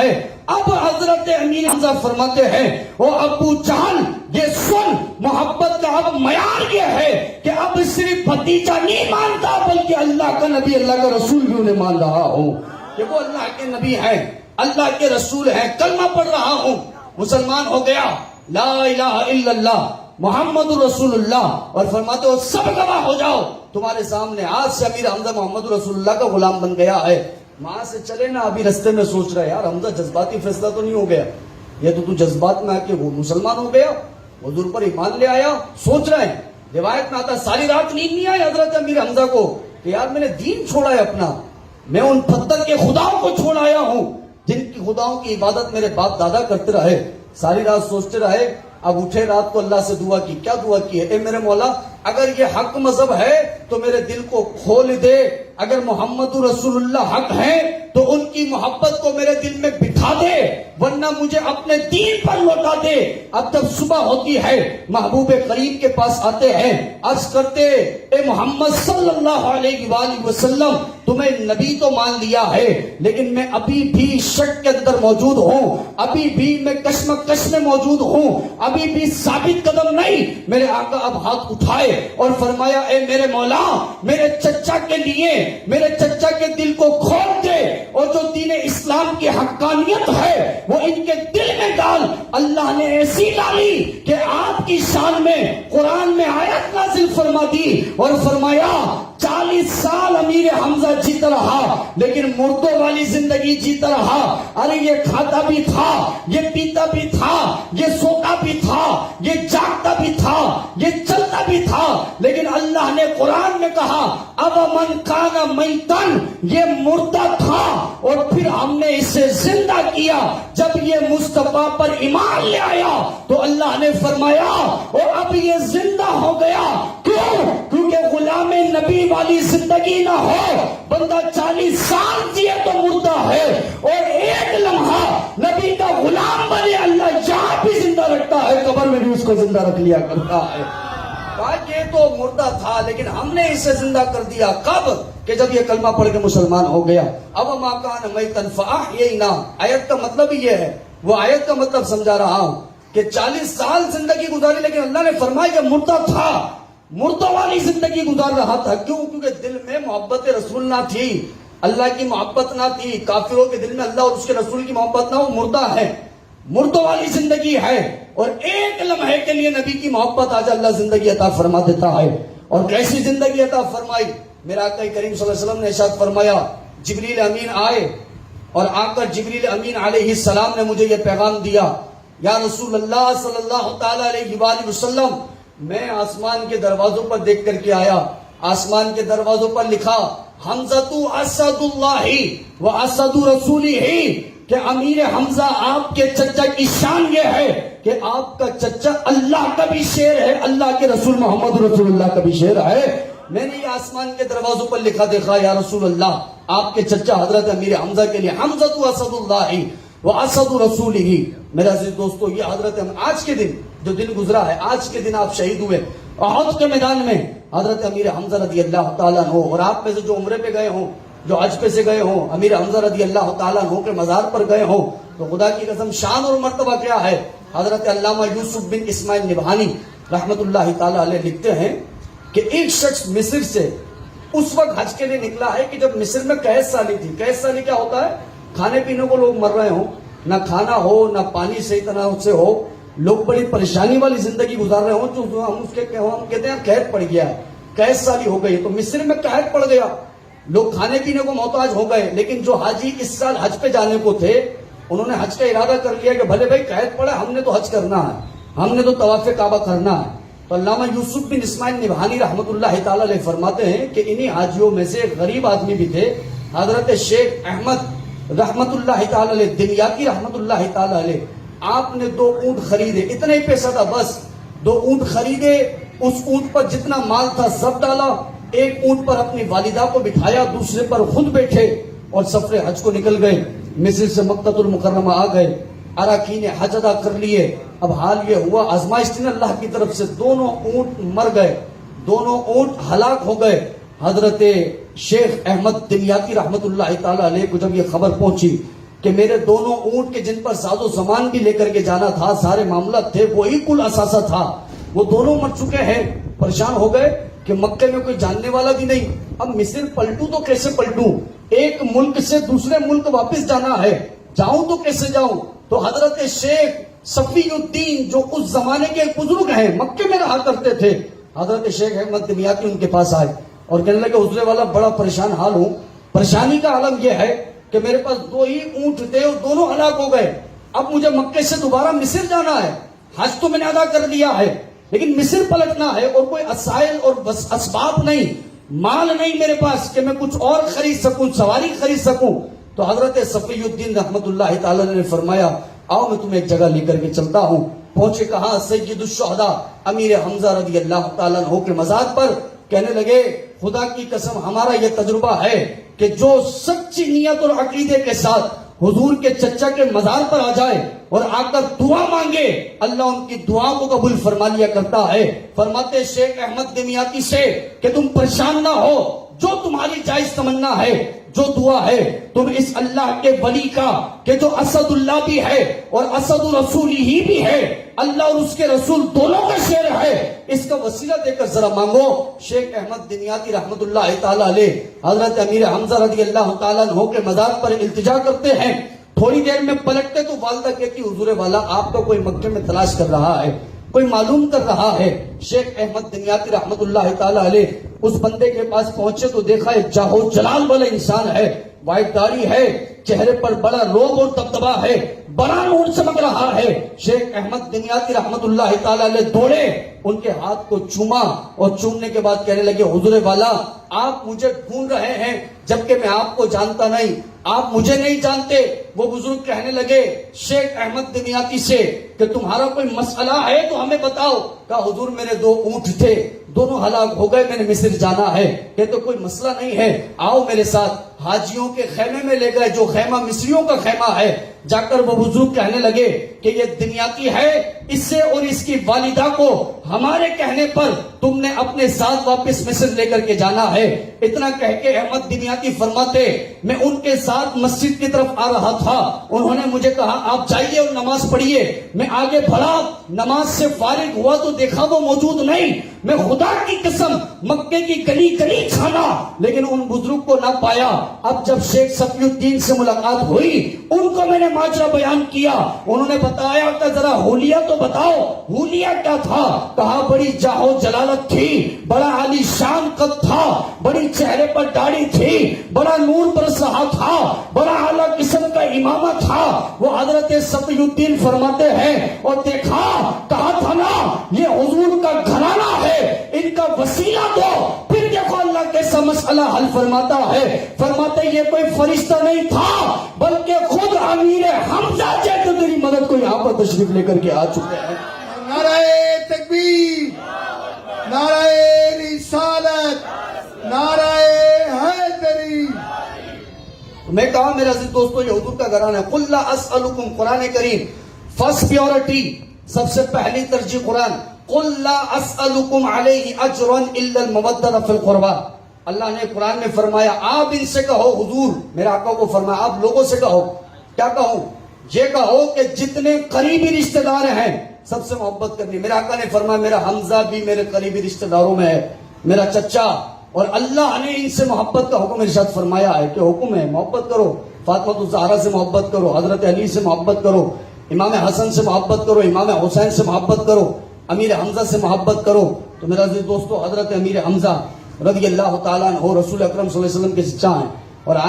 ہے. اب حضرت امیر حمزہ فرماتے ہیں او ابو جہل یہ سن, محبت کا اب معیار یہ ہے کہ اب صرف بھتیجا نہیں مانتا بلکہ اللہ کا نبی اللہ کا رسول بھی انہیں مان رہا ہوں کہ وہ اللہ کے نبی ہیں, اللہ کے رسول ہیں. کلمہ پڑھ رہا ہوں, مسلمان ہو گیا, لا الہ الا اللہ محمد رسول اللہ, اور فرماتے ہو سب گواہ ہو جاؤ تمہارے سامنے آج سے امیر حمزہ محمد رسول اللہ کا غلام بن گیا ہے. وہاں سے چلے نا, ابھی رستے میں سوچ رہے یار حمزہ جذباتی فیصلہ تو نہیں ہو گیا, یہ تو جذبات میں آ کے وہ مسلمان ہو گیا, حضور پر ایمان لے آیا. سوچ رہے ہیں, روایت میں آتا ساری رات نیند نہیں آئی حضرت امیر حمزہ کو کہ یار میں نے دین چھوڑا ہے اپنا, میں ان پتھر کے خداؤں کو چھوڑ آیا ہوں جن کی خداؤں کی عبادت میرے باپ دادا کرتے رہے. ساری رات سوچتے رہے, اب اٹھے رات کو اللہ سے دعا کی. کیا دعا کی ہے؟ اے میرے مولا اگر یہ حق مذہب ہے تو میرے دل کو کھول دے, اگر محمد رسول اللہ حق ہیں تو ان کی محبت کو میرے دل میں بٹھا دے, ورنہ مجھے اپنے دین پر لوٹا دے. اب جب صبح ہوتی ہے محبوب کریم کے پاس آتے ہیں, عرض کرتے اے محمد صلی اللہ علیہ وآلہ وسلم تمہیں نبی تو مان لیا ہے لیکن میں ابھی بھی شک کے اندر موجود ہوں, ابھی بھی میں کشمکش میں موجود ہوں, ابھی بھی ثابت قدم نہیں. میرے آقا اب ہاتھ اٹھائے اور فرمایا اے میرے مولا میرے چچا کے لیے میرے چچا کے دل کو کھول دے, اور جو دین اسلام کی حقانیت ہے وہ ان کے دل میں ڈال. اللہ نے ایسی ڈالی کہ آپ کی شان میں قرآن میں آیت نازل فرما دی اور فرمایا 40 سال امیر حمزہ جیتا رہا لیکن مردوں والی زندگی جیتا رہا. ارے یہ کھاتا بھی تھا, یہ پیتا بھی تھا, یہ سوتا بھی تھا, یہ جاگتا بھی تھا, یہ چلتا بھی تھا, لیکن اللہ نے قرآن میں کہا اب من کان میتن, یہ مردہ تھا اور پھر ہم نے اسے زندہ کیا. جب یہ مصطفیٰ پر ایمان لے آیا تو اللہ نے فرمایا اور اب یہ زندہ ہو گیا. کیوں؟ کیونکہ غلام نبی والی زندگی نہ ہو, بندہ 40 سال جیے تو مردہ ہے, اور ایک لمحہ نبی کا غلام بنے اللہ جہاں بھی زندہ رکھتا ہے قبر میں بھی اس کو زندہ رکھ لیا کرتا ہے. یہ تو مردہ تھا لیکن ہم نے اسے زندہ کر دیا. کب؟ کہ جب یہ کلمہ پڑھ کے مسلمان ہو گیا. اب ما کان میتن فاحیینا, آیت کا مطلب یہ ہے, وہ آیت کا مطلب سمجھا رہا ہوں کہ 40 سال زندگی گزاری لیکن اللہ نے فرمایا کہ مردہ تھا, مردوں والی زندگی گزار رہا تھا. کیوں؟ کیونکہ دل میں محبت رسول نہ تھی, اللہ کی محبت نہ تھی. کافروں کے دل میں اللہ اور اس کے رسول کی محبت نہ, وہ مردہ ہے, مردوں والی زندگی ہے. اور ایک لمحے کے لیے نبی کی محبت آج اللہ زندگی عطا فرما دیتا ہے. اور کیسی زندگی عطا فرمائی؟ میرا آقا کریم صلی اللہ علیہ وسلم نے ارشاد فرمایا جبریل امین آئے اور آ کر جبریل امین علیہ السلام نے مجھے یہ پیغام دیا, یا رسول اللہ صلی اللہ تعالی علیہ وآلہ وسلم میں آسمان کے دروازوں پر دیکھ کر کے آیا, آسمان کے دروازوں پر لکھا حمزۃ اسد اللہ و اسد رسولہ, کہ امیر حمزہ آپ کے چچا کی شان یہ ہے کہ آپ کا چچا اللہ کا بھی شیر ہے, اللہ کے رسول محمد رسول اللہ کا بھی شیر ہے. میں نے یہ آسمان کے دروازوں پر لکھا دیکھا یا رسول اللہ آپ کے چچا حضرت امیر حمزہ کے لیے حمزۃ اسد اللہ و اسد رسولہ. میرے عزیز دوستو, یہ حضرت آج کے دن جو دن گزرا ہے, آج کے دن آپ شہید ہوئے احد کے میدان میں, حضرت امیر حمزہ رضی اللہ تعالیٰ عنہ. اور آپ میں سے جو عمرے پہ گئے ہوں, جو حج پہ سے گئے ہوں, امیر حمزہ رضی اللہ تعالیٰ عنہ کے مزار پر گئے ہوں, تو خدا کی قسم شان اور مرتبہ کیا ہے. حضرت علامہ یوسف بن اسماعیل نبہانی رحمت اللہ تعالیٰ علیہ لکھتے ہیں کہ ایک شخص مصر سے اس وقت حج کے لیے نکلا ہے کہ جب مصر میں قحط سالی تھی. قحط سالی کیا ہوتا ہے؟ کھانے پینے کو لوگ مر رہے ہوں, نہ کھانا ہو نہ پانی صحیح طرح سے ہو, لوگ بڑی پریشانی والی زندگی گزار رہے ہوں. جو ہم کہتے ہیں قحط پڑ گیا ہے, قحط سالی ہو گئی. تو مصر میں قحط پڑ گیا, لوگ کھانے پینے کو محتاج ہو گئے. لیکن جو حاجی اس سال حج پہ جانے کو تھے انہوں نے حج کا ارادہ کر لیا کہ بھلے بھائی قحط پڑا, ہم نے تو حج کرنا ہے, ہم نے تو طواف کعبہ کرنا ہے. تو علامہ یوسف بن اسماعیل نبہانی رحمت اللہ تعالی علیہ فرماتے ہیں کہ انہی حاجیوں میں سے ایک غریب آدمی بھی تھے, حضرت شیخ احمد رحمت اللہ تعالی علیہ دنیاتی رحمت اللہ تعالی علیہ. آپ نے 2 اونٹ خریدے, اتنا ہی پیسہ تھا بس, 2 اونٹ خریدے, اس اونٹ پر جتنا مال تھا سب ڈالا, ایک اونٹ پر اپنی والدہ کو بٹھایا, دوسرے پر خود بیٹھے اور سفر حج کو نکل گئے. مصر سے مکہ المکرمہ آ گئے, اراکین حج ادا کر لیے. اب حال یہ ہوا آزمائش تھی اللہ کی طرف سے, دونوں اونٹ مر گئے, دونوں اونٹ ہلاک ہو گئے. حضرت شیخ احمد دنیاتی رحمت اللہ تعالی علیہ کو جب یہ خبر پہنچی کہ میرے دونوں اونٹ کے جن پر ساز و سامان بھی لے کر کے جانا تھا، سارے معاملات تھے، وہی کل اثاثہ تھا، وہ دونوں مر چکے ہیں۔ پریشان ہو گئے کہ مکے میں کوئی جاننے والا بھی نہیں، اب مصر پلٹوں تو کیسے پلٹوں، ایک ملک سے دوسرے ملک واپس جانا ہے، جاؤں تو کیسے جاؤں؟ تو حضرت شیخ صفی الدین جو اس زمانے کے بزرگ ہیں، مکے میں رہا کرتے تھے، حضرت شیخ احمد دمیاتی ان کے پاس آئے اور کہنے لگے حضور والا بڑا پریشان حال ہوں، پریشانی کا عالم یہ ہے کہ میرے پاس 2 ہی اونٹ تھے اور دونوں ہلاک ہو گئے، اب مجھے مکے سے دوبارہ مصر جانا ہے، حج تو میں نے ادا کر لیا ہے لیکن مصر پلٹنا ہے اور کوئی وسائل اور اسباب نہیں، مال نہیں میرے پاس کہ میں کچھ اور خرید سکوں، سواری خرید سکوں۔ تو حضرت صفی الدین رحمت اللہ تعالی نے فرمایا آؤ میں تمہیں ایک جگہ لے کر کے چلتا ہوں۔ پہنچے کہاں؟ سید الشہداء امیر حمزہ رضی اللہ تعالیٰ عنہ کے مزار پر، کہنے لگے خدا کی قسم ہمارا یہ تجربہ ہے کہ جو سچی نیت اور عقیدے کے ساتھ حضور کے چچا کے مزار پر آ جائے اور آ کر دعا مانگے، اللہ ان کی دعا کو قبول فرما لیا کرتا ہے۔ فرماتے شیخ احمد دمیاتی سے کہ تم پریشان نہ ہو، جو تمہاری جائز تمنا ہے، جو دعا ہے، تم اس اللہ کے ولی کا کہ جو اسد اللہ بھی ہے اور اسد رسول ہی بھی ہے، اللہ اور اس کے رسول دونوں کا شعر ہے، اس کا وسیلہ دے کر ذرا مانگو۔ شیخ احمد دمیاتی رحمت اللہ تعالی علیہ حضرت امیر حمزہ رضی اللہ تعالیٰ عنہ کے مزار پر التجا کرتے ہیں، تھوڑی دیر میں پلٹتے تو والدہ کہتی حضور والا آپ کا کوئی مکے میں تلاش کر رہا ہے، کوئی معلوم کر رہا ہے۔ شیخ احمد دمیاتی رحمت اللہ تعالی علیہ اس بندے کے پاس پہنچے تو دیکھا ایک جاہو جلال والا انسان ہے، وائٹ داڑھی ہے، چہرے پر بڑا روب اور دبدبا ہے، بڑا نور چمک رہا ہے۔ شیخ احمد دمیاتی رحمت اللہ تعالی علیہ دوڑے، ان کے ہاتھ کو چوما اور چومنے کے بعد کہنے لگے حضور والا آپ مجھے ڈھونڈ رہے ہیں جبکہ میں آپ کو جانتا نہیں، آپ مجھے نہیں جانتے۔ وہ بزرگ کہنے لگے شیخ احمد دمیاتی سے کہ تمہارا کوئی مسئلہ ہے تو ہمیں بتاؤ۔ کہا حضور میرے 2 اونٹ تھے، دونوں ہلاک ہو گئے، میں نے مصر جانا ہے۔ کہتے کوئی مسئلہ نہیں ہے، آؤ میرے ساتھ۔ حاجیوں کے خیمے میں لے گئے جو خیمہ مصریوں کا خیمہ ہے، جا کر وہ بزرگ کہنے لگے کہ یہ دمیاتی ہے، اس سے اور اس کی والدہ کو ہمارے کہنے پر تم نے اپنے ساتھ واپس مصر لے کر کے جانا ہے۔ اتنا کہہ کے احمد دمیاتی فرماتے میں ان کے ساتھ مسجد کی طرف آ رہا تھا، انہوں نے مجھے کہا آپ جائیے اور نماز پڑھیے۔ میں آگے بڑھا، نماز سے فارغ ہوا تو دیکھا وہ موجود نہیں۔ میں خدا کی قسم مکے کی گلی گلی چھانا لیکن ان بزرگ کو نہ پایا۔ اب جب شیخ صفی الدین سے ملاقات ہوئی، ان کو میں نے ماجرا بیان کیا، انہوں نے بتایا کہ ذرا حلیہ تو بتاؤ، حلیہ کیا تھا؟ کہا بڑی جاہو جلالت تھی، بڑا عالی شان قد تھا، بڑی چہرے پر داڑھی تھی، بڑا نور برس رہا تھا، بڑا اعلیٰ قسم کا امامہ تھا۔ وہ حضرت صفی الدین فرماتے ہیں اور دیکھا، کہا تھا نا یہ حضور کا گھرانہ ہے، ان کا وسیلہ دو، پھر دیکھو اللہ کیسا مسئلہ حل فرماتا ہے۔ فرماتے یہ کوئی فرشتہ نہیں تھا بلکہ خود امیر حمزہ جو تیری مدد کو یہاں پر تشریف لے کر کے آ چکے ہیں۔ نعرہ تکبیر، نعرہ رسالت، نعرہ حیدری۔ میں کہا میرے عزیز دوستو یہ حضور کا گھرانہ ہے۔ قل لا اسألکم، قرآن کریم فرسٹ پیورٹی، سب سے پہلی ترجیح قرآن۔ قل لا اسألکم علیہ اجرا الا المودۃ فی القربى۔ اللہ نے قرآن میں فرمایا آپ ان سے کہو، حضور میرے آقا کو فرمایا آپ لوگوں سے کہو، کیا کہو؟ یہ کہو کہ جتنے قریبی رشتہ دار ہیں سب سے محبت کرنی۔ میرے آقا نے فرمایا میرا حمزہ بھی میرے قریبی رشتہ داروں میں ہے، میرا چچا، اور اللہ نے ان سے محبت کا حکم ارشاد فرمایا ہے کہ حکم ہے محبت کرو، فاطمہ الزہرا سے محبت کرو، حضرت علی سے محبت کرو، امام حسن سے محبت کرو، امام حسین سے محبت کرو، امیر حمزہ سے محبت کرو۔ تو میرا عزیز دوستو حضرت امیر حمزہ رضی اللہ تعالیٰ عنہ رسول اکرم صلی اللہ علیہ وسلم کے چچا ہیں۔